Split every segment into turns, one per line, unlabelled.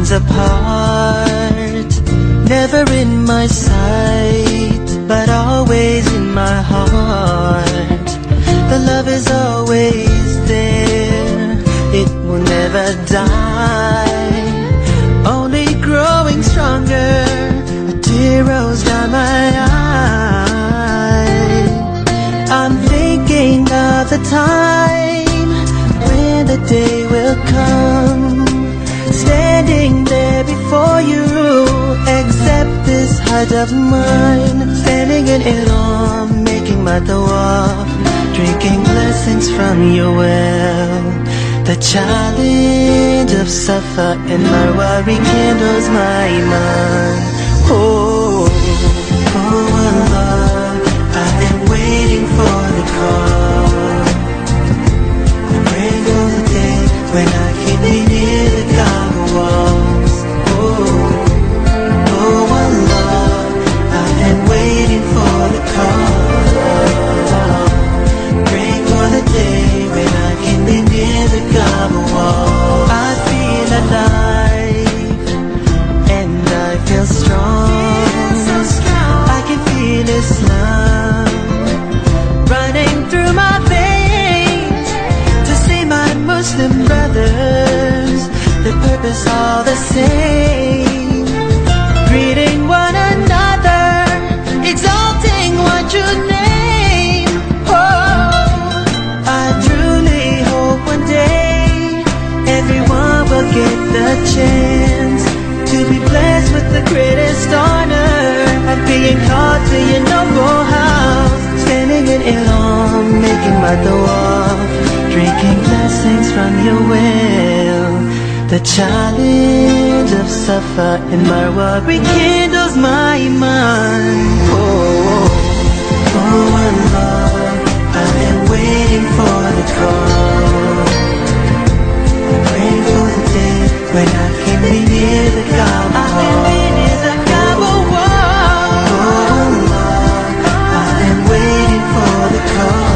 miles apart, never in my sight, but always in my heart. The love is always there, it will never die, only growing stronger. A tear rolls down my eye. I'm thinking of the time when the day will come, standing there before you, accept this heart of mine, standing in Iran, making my tawaf, drinking blessings from your well. The challenge of Safa and Marwa rekindles my iman. Oh, oh Allah, I am waiting for the call. Pray for the day when I can be near the Kaaba walls. Oh, oh Allah, I am waiting for the call. Pray for the day when I can be near the Kaaba walls. I feel alive and I feel strong. I can feel Islam running through my veins. To see my Muslim brothers, the purpose all the same, greeting one another, exalting what you name. Oh, I truly hope one day everyone will get the chance to be blessed with the greatest honor of being called to your noble house, standing in Iran, making my tawaf, drinking blessings from your well. The challenge of Safa and Marwa rekindles my iman. Oh, oh Allah, I am waiting for the call. Praying for the day when I can be near the Kaaba. I can be near the Kaaba wall. Oh Allah, I am waiting for the call.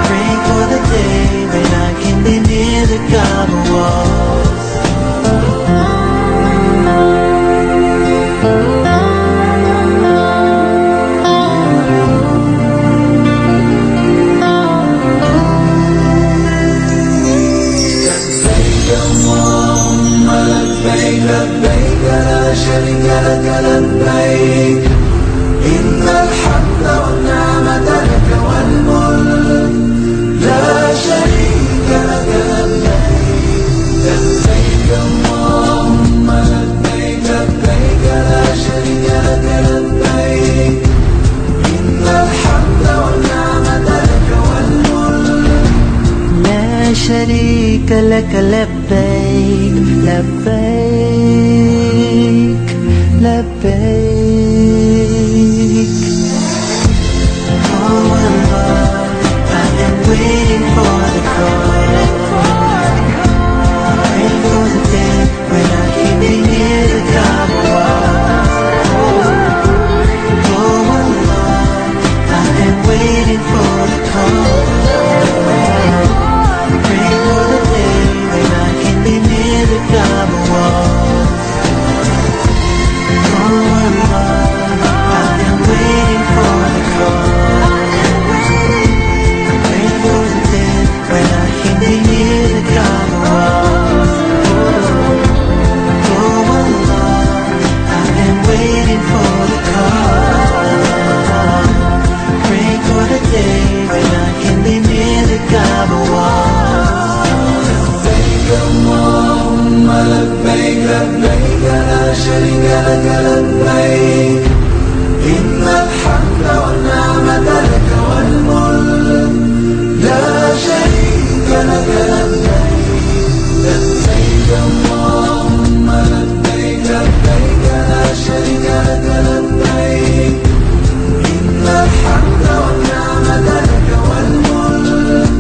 Praying for the day when I can be near the Kaaba walls.
لبيك لبيك لا شريك لك لبيك إن الحمد والنعمة لك والملك لا شريك لك لبيك لبيك اللهم لبيك لبيك لا شريك لك لبيك إن الحمد والنعمة لك والملك
لا شريك لك لبيك لبيك لبيك. Oh Allah, I am waiting for the call. Praying for the day when I can be near the Kaaba walls. Oh Allah, I am waiting for the call. Praying for the day when I can be near the Kaaba walls. Oh Allah, I am waiting for the call. Praying for the day when I can be near the Kaaba walls. Oh Allah, I am waiting for the call. Praying for the day when I can be near the Kaaba walls.
لبيك اللهم لبيك لبيك لا شريك لك لبيك إن الحمد والنعمة لك والملك لا شريك لك لبيك لبيك اللهم لبيك لبيك لا شريك لك لبيك إن الحمد والنعمة لك والملك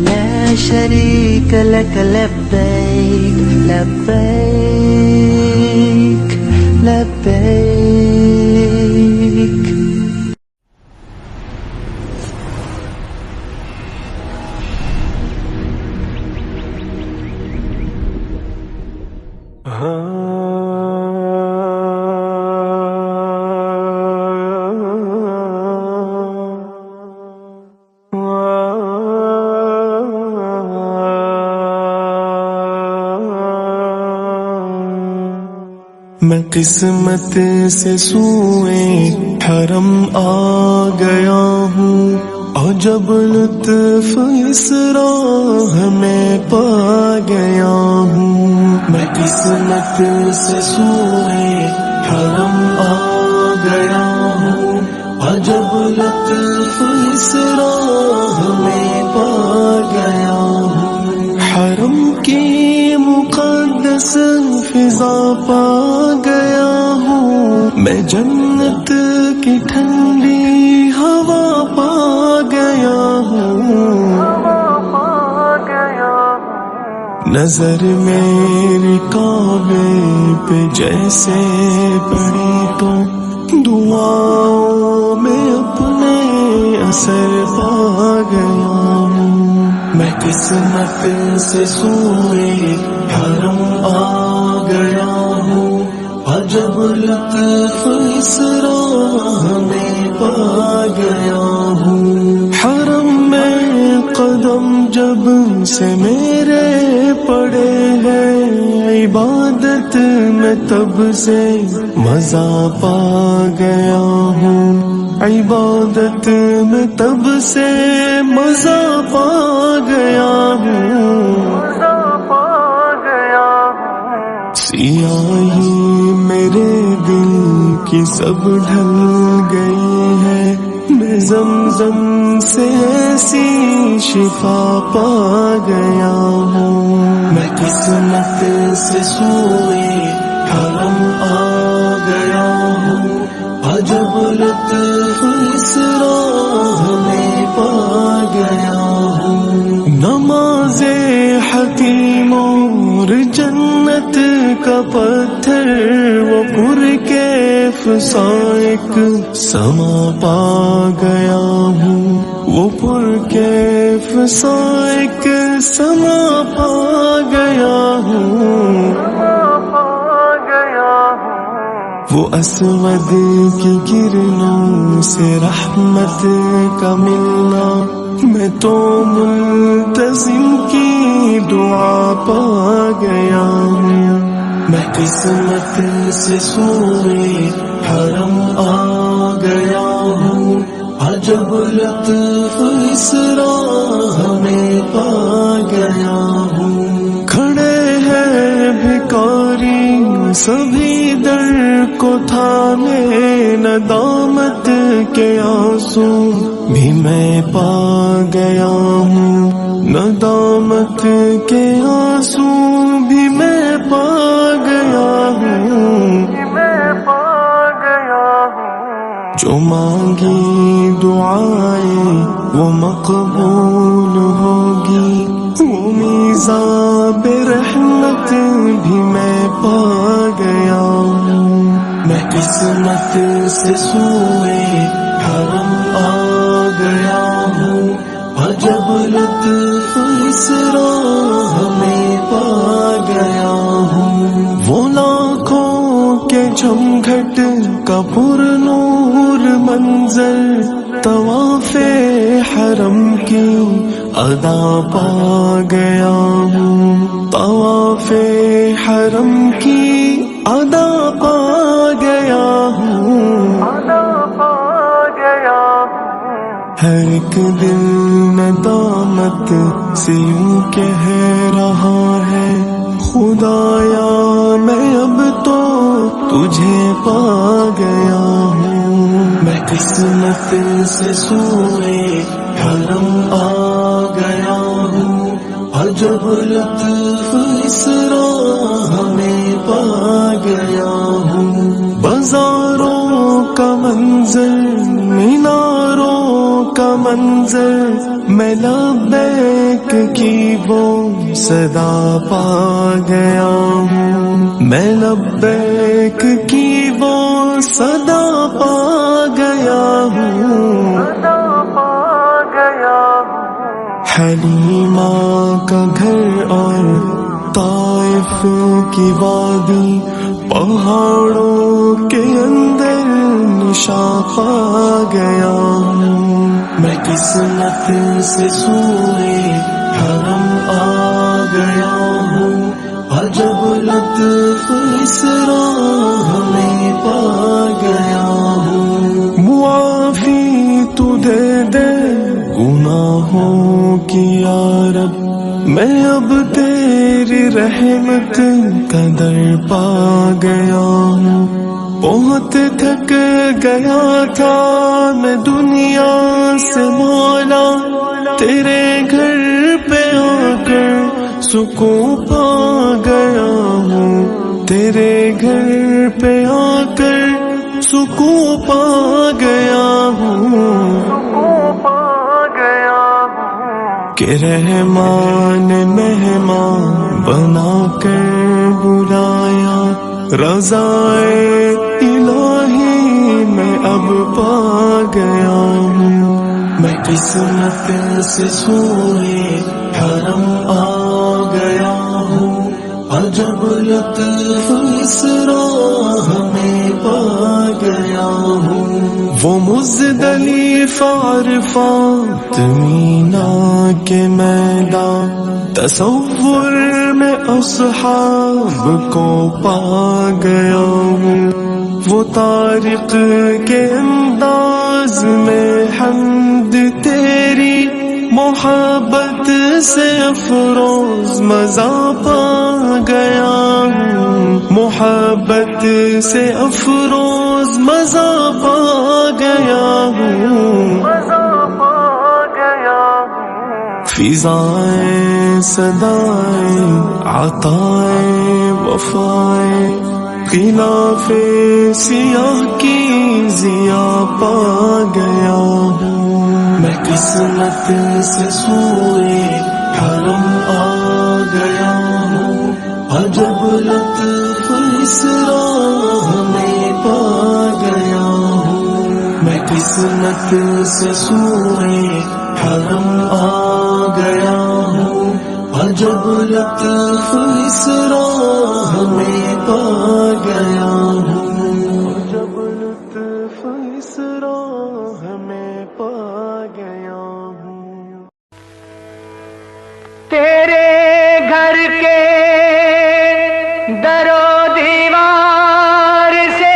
لا شريك لك لبيك لبيك لبيك.
میں قسمت سے سوئے حرم آ گیا ہوں، اور جب لطف اس راہ میں پا گیا ہوں۔ میں قسمت سے سوئے حرم آ گیا ہوں، اور جب لطف اس راہ میں پا گیا ہوں۔ حرم کی مقدس فضا پا گیا ہوں، میں جنت کی ٹھنڈی ہوا پا گیا ہوں۔ نظر میری کعبے پہ جیسے پڑی تو دعاؤں میں اپنے اثر پا گیا ہوں۔ میں قسمت سے سوئے حرم آ گیا ہوں، اور جب لطف اس راہ میں پا گیا ہوں۔ حرم میں قدم جب سے میرے پڑے ہیں، عبادت میں تب سے مزہ پا گیا ہوں۔ عبادت میں تب سے مزہ پا گیا ہوں۔ سیاہی میرے دل کی سب ڈھل گئی ہے، میں زمزم سے ایسی شفا پا گیا ہوں۔ میں قسمت سے سوئے حرم آ گیا ہوں، اور جب لطف اس راہ میں پا گیا ہوں۔ نماز حتیم اور جنت کا پتھر وہ پرکیف سائق سما پا گیا ہوں، وہ پرکیف سائق سما پا گیا ہوں۔ وہ اسود کی کرنوں سے رحمت کا ملنا، میں تو ملتزم کی دعا پا گیا ہوں۔ میں قسمت سے سوئے حرم آ گیا ہوں، اور جب لطف اس راہ میں پا گیا ہوں۔ کھڑے ہیں بھکاری سبھی در کو تھامے، ندامت کے آنسو بھی میں پا گیا ہوں۔ ندامت کے آنسو بھی میں پا گیا ہوں۔ جو مانگی دعائیں وہ مقبول ہوگی، وہ میزاب رحمت بھی میں پا گیا ہوں۔ میں قسمت سے سوئے حرم آ گیا ہوں، اور جب لطف اس راہ میں پا گیا ہوں۔ وہ لاکھوں کے جھمگھٹ کا پر نور منظر، طواف حرم کی ادا پا گیا ہوں۔ طواف حرم کی ادا پا گیا ہوں۔ ہر ایک دل ندامت سے یوں کہہ رہا ہے، خدایا میں اب تو تجھے پا گیا ہوں۔ میں قسمت سے سوئے حرم آ گیا ہوں، اور جب لطف اس راہ میں پا گیا ہوں۔ بازاروں کا منظر، میناروں کا منظر، میں لبیک کی وہ صدا پا گیا ہوں۔ میں لبیک کی وہ صدا پا گیا ہوں۔ حلیمہ کا گھر اور طائف عشقوں کی وادی پہاڑوں کے اندر نشاں پا گیا ہوں میں قسمت سے سوئے حرم آ گیا ہوں عجب لطف اس راہ میں پا گیا ہوں معافی تو دے دے گناہوں کی یا رب میں اب تیری رحمت کا در پا گیا ہوں بہت تھک گیا تھا میں دنیا سے مولا تیرے گھر پہ آ کر سکون پا گیا ہوں تیرے گھر پہ آ کر سکون پا گیا ہوں کہ رحمان مہمان بنا کر بلایا رضائے الہی میں اب پا گیا ہوں میں قسمت سے سوئے حرم آ گیا ہوں عجب لطف اس راہ میں پا گیا ہوں وہ مزدلف عرفات مینا کے میدان تصور میں اصحاب کو پا گیا ہوں وہ طارق کے انداز میں حمد تیری محبت سے افروز مزہ پا گیا ہوں محبت سے افروز مزہ پا گیا ہوں فضائیں صدائیں عطائیں وفائیں خلاف سیاہ کی ضیا پا گیا ہوں میں قسمت سے سوئے حرم آ گیا ہوں عجب لطف اس راہ میں پا گیا ہوں میں قسمت سے سوئے حرم آ گیا ہوں عجب لطف اس راہ میں پا گیا ہوں عجب لطف اس راہ میں پا گیا ہوں
تیرے گھر کے در و دیوار سے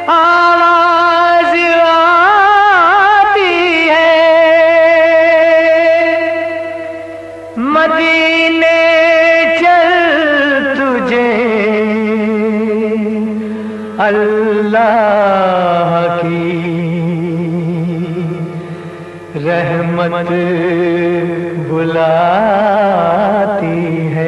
آواز آتی ہے مدینے چل تجھے اللہ کی رحمت بلاتی ہے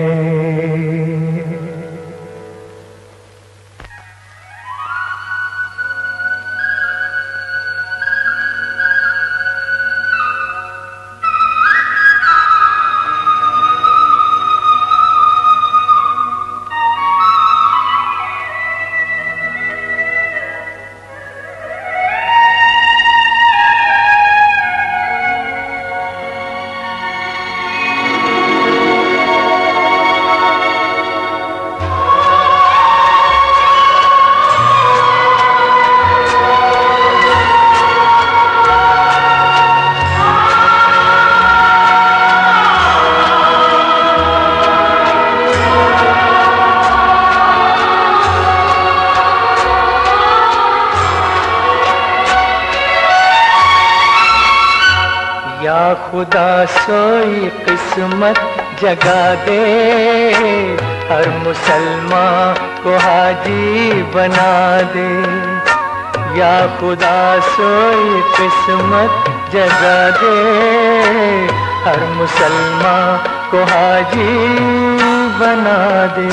یا خدا سوئی قسمت جگا دے ہر مسلمان کو حاجی بنا دے یا خدا سوئی قسمت جگا دے ہر مسلمان کو حاجی بنا دے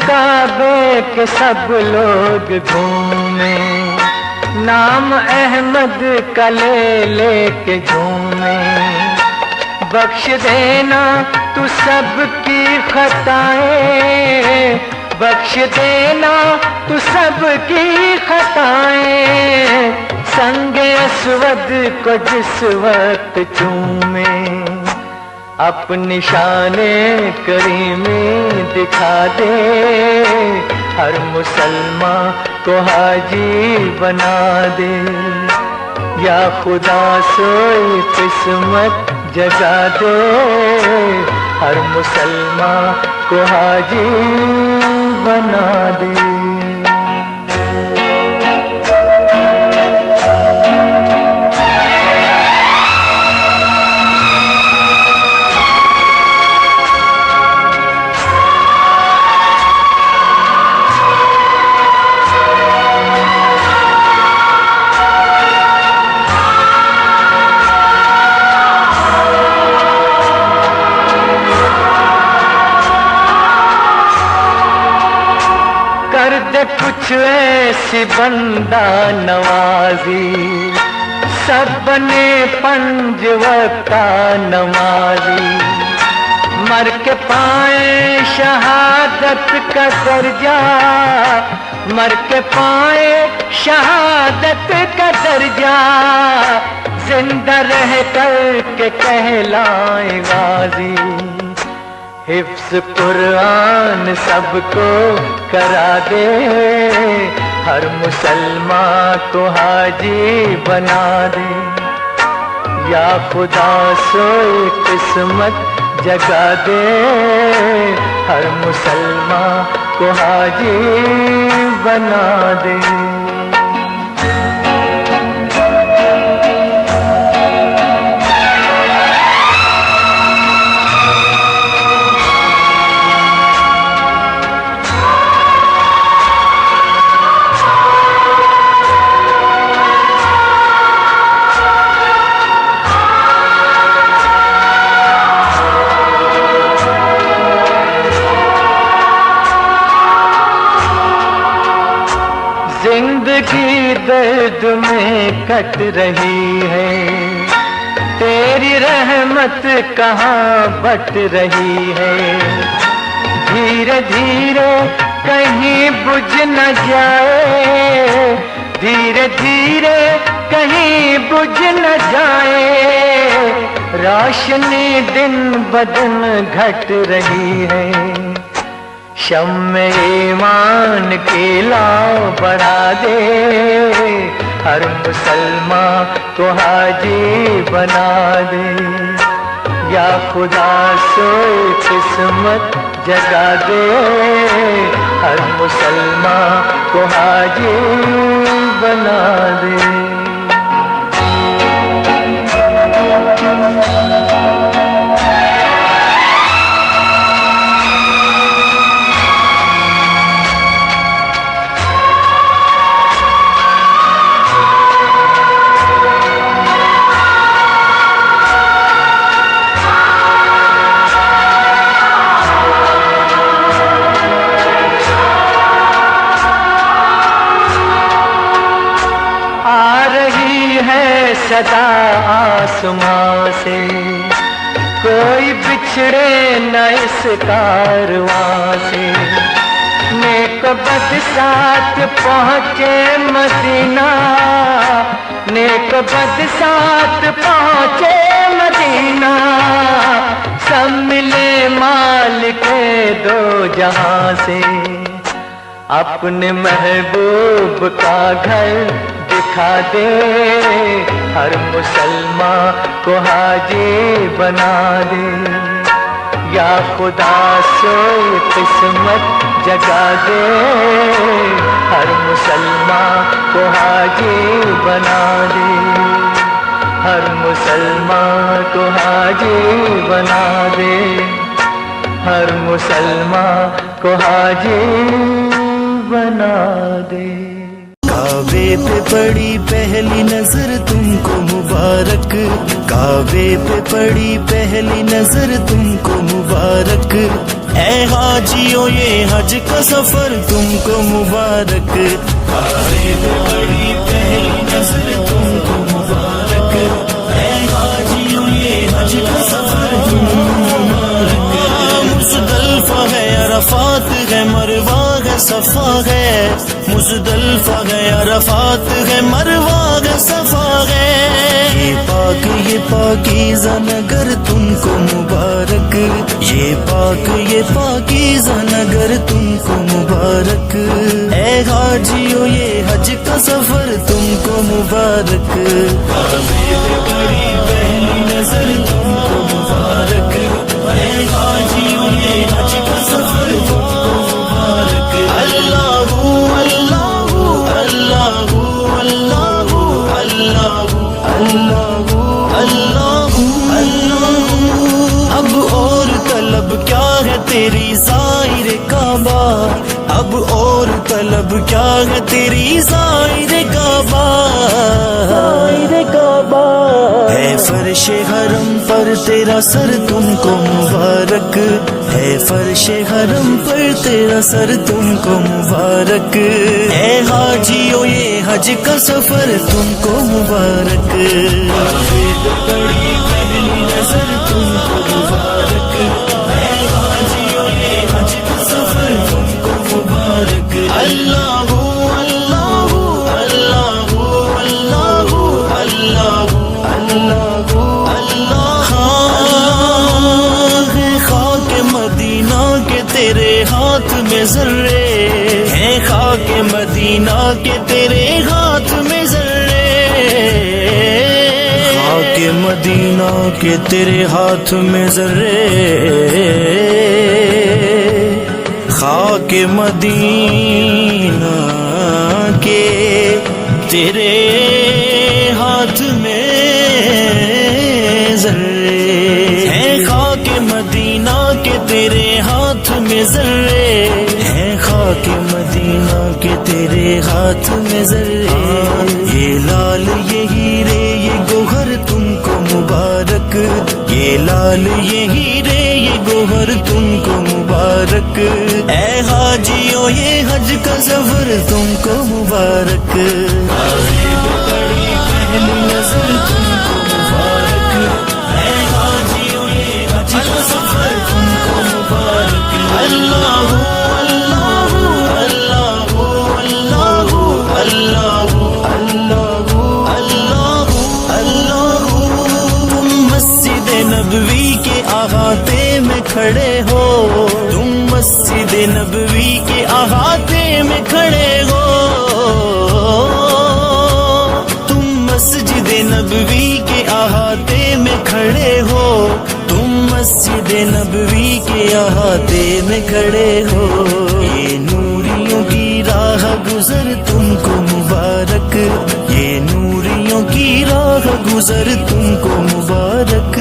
کعبے کے سب لوگ گھومے، نام احمد کا لے لے کے جھومے، بخش دینا تو سب کی خطائیں، بخش دینا تو سب کی خطائیں، سنگ اسود کو جس وقت چومے، اپنی شان کریمی دکھا دے، ہر مسلمان کو حاجی بنا دے، یا خدا سوئی قسمت جگا دے، ہر مسلمان کو حاجی بنا دے۔ کر دے کچھ ایسی بندہ نوازی، سب بنے 5 وقت نمازی، مر کے پائیں شہادت کا درجہ، مر کے پائیں شہادت کا درجہ، زندہ رہ کر کے کہلائیں غازی، حفظ قرآن سب کو کرا دے، ہر مسلمان کو حاجی بنا دے، یا خدا سوئی قسمت جگا دے، ہر مسلمان کو حاجی بنا دے۔ زندگی درد میں کٹ رہی ہے، تیری رحمت کہاں بٹ رہی ہے، دھیرے دھیرے کہیں بجھ نہ جائے، دھیرے دھیرے کہیں بجھ نہ جائے، روشنی دن بدن گھٹ رہی ہے، شمع ایمان کی لا بڑھا دے، ہر مسلمان کو حاجی بنا دے، یا خدا سوئی قسمت جگا دے، ہر مسلمان کو حاجی بنا دے۔ صدا آسماں سے کوئی بچھڑے نہ اس کارواں سے، نیک بد ساتھ پہنچے مدینہ، نیک بد ساتھ پہنچے مدینہ، سب ملے مالک دو جہاں سے، اپنے محبوب کا گھر دکھا دے، ہر مسلمان کو حاجی بنا دے، یا خدا سوئی قسمت جگا دے، ہر مسلمان کو حاجی بنا دے، ہر مسلمان کو حاجی بنا دے، ہر مسلمان کو حاجی بنا دے۔
کعبے پہ پڑی پہلی نظر تم کو مبارک، کعبے پہ پڑی پہلی نظر تم کو مبارک، اے حاجیوں یہ حج کا سفر تم کو مبارک، کعبے پہ پڑی پہلی نظر تم کو مبارک، اے حاجیوں یہ حج کا سفر تم کو مبارک۔ مزدلفہ ہے عرفات ہے مروہ ہے صفا ہے، مزدلفہ ہے عرفات ہے مروہ ہے صفا ہے، یہ پاکیزہ نگر تم کو مبارک، یہ پاکیزہ نگر تم کو مبارک، اے حاجیوں یہ حج کا سفر تم کو مبارک، کعبے پہ پڑی پہلی نظر تم کو مبارک، اے حاجیوں یہ حج کا سفر تم کو مبارک۔ اللہ اللہ اللہ اللہ اللہ اللہ اللہ اللہ، اب اور طلب کیا ہے تیری زائر کعبہ، اب اور طلب کیا ہے تیری زائر کعبہ، ہے فرش حرم پر تیرا سر تم کو مبارک، ہے فرش حرم پر تیرا سر تم کو مبارک، اے حاجیوں یہ حج کا سفر تم کو مبارک، پڑی پہلی نظر تم کو مبارک، اے حاجیوں یہ حج کا سفر تم کو مبارک۔ اللہ اللہ اللہ اللہ اللہ اللہ اللہ، ہے خاک مدینہ کے تیرے ہاتھ میں ذرے، ہے خاک مدینہ کے تیرے ہاتھ میں ذرے، خاک مدینہ کے تیرے ہاتھ میں ذرے، خاک مدینہ کے تیرے ہاتھ میں ذرے، ہے خاک مدینہ کے تیرے ہاتھ میں ذرے، ہے خاک مدینہ کے تیرے ہاتھ میں ذرے، یہ لال یہ ہیرے یہ گوہر تم کو مبارک، یہ لال یہ ہیرے یہ گوہر تم کو مبارک، اے حاجیوں یہ حج کا سفر تم کو مبارک، پہلی نظر تم کو مبارک، اے حاجیوں یہ حج کا سفر تم کو مبارک۔ اللہ اللہ اللہ اللہ اللہ اللہ اللہ اللہ، تم مسجد نبوی کے احاطے میں کھڑے ہو، تم مسجد نبوی کے احاطے میں کھڑے ہو، تم مسجد نبوی کے احاطے میں کھڑے ہو، تم مسجد نبوی کے احاطے میں کھڑے ہو، یہ نوریوں کی راہ گزر تم کو مبارک، یہ نوریوں کی راہ گزر تم کو مبارک،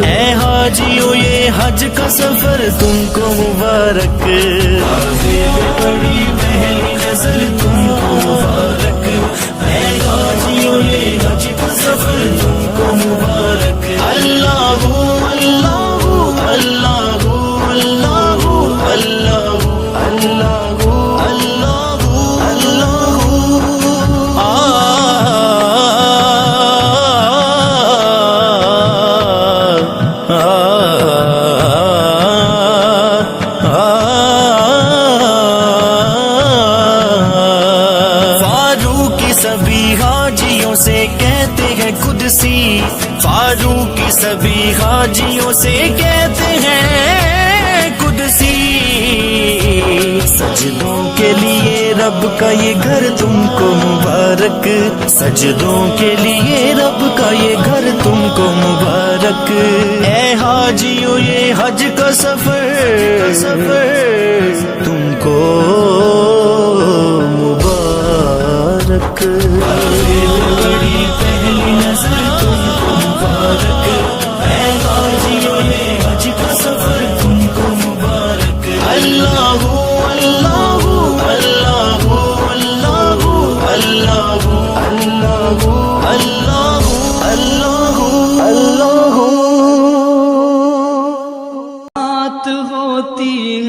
اے حاجیوں یہ حج کا سفر تم کو مبارک، کعبے پہ پڑی پہلی نظر تم کو مبارک، اے حاجیوں یہ حج کا سفر تم کو مبارک۔ اللہ اللہ اللہ اللہ اللہ اللہ اللہ اللہ، فاروقی سبھی حاجیوں سے کہتے ہیں قدسی، فاروقی سبھی حاجیوں سے کہتے ہیں قدسی، سجدوں کے لیے رب کا یہ گھر تم کو مبارک، سجدوں کے لیے رب کا یہ گھر تم کو مبارک، اے حاجیوں یہ حج کا سفر تم کو مبارک، بڑی پہلی نظر تم کو مبارک، اے حاجیوں یہ حج کا سفر تم کو مبارک۔ اللہ اللہ اللہ اللہ اللہ اللہ اللہ اللہ اللہ،
بات ہوتی